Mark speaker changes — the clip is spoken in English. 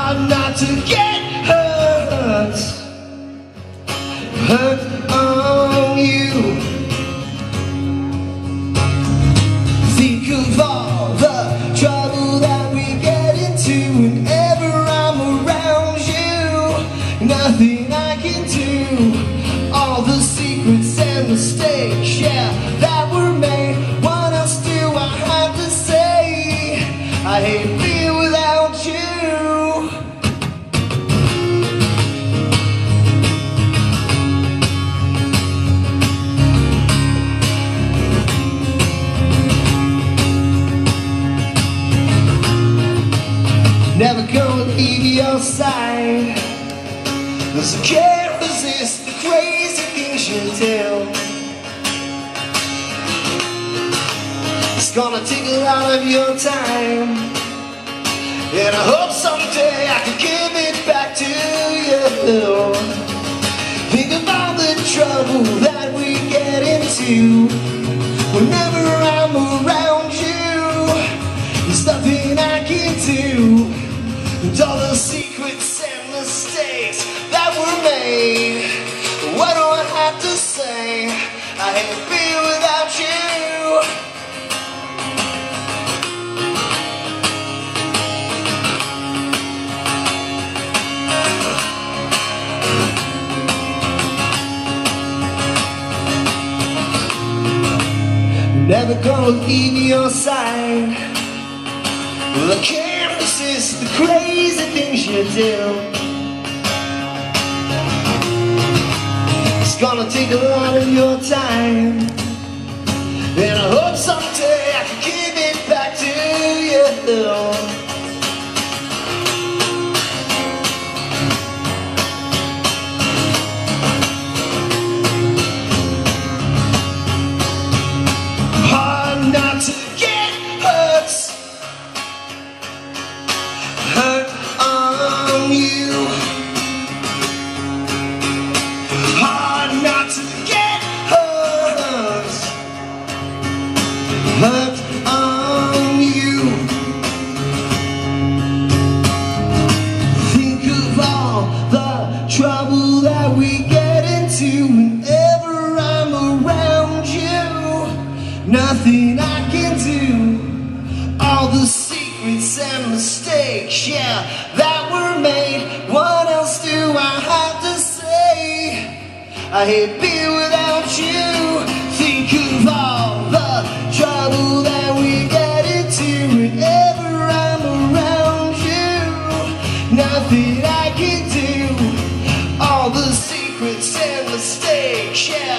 Speaker 1: hard not to get hurt on you. Think of all the trouble that we get into whenever I'm around you. Nothing I can do, all the secrets and mistakes, yeah, that were made. What else do I have to say? I hate being without you. Never gonna leave your side, 'cause I can't resist the crazy things you do. It's gonna take a lot of your time, and I hope someday I can give it back to you. Think of all the trouble that we get into whenever I'm around you. There's nothing I can do, and all the secrets and mistakes that were made. What do I have to say? I hate being without you. Never gonna leave your side. Well, I can't resist the crazy things you do. It's gonna take a lot of your time, and I hope someday I can give it back to you. Not to get hurt on you. Hard not to get hurt on you. Think of all the trouble that we get into whenever I'm around you. Nothing I can do, all the secrets and mistakes, yeah, that were made. What else do I have to say? I hate being without you. Think of all the trouble that we get into whenever I'm around you. Nothing I can do, all the secrets and mistakes, yeah.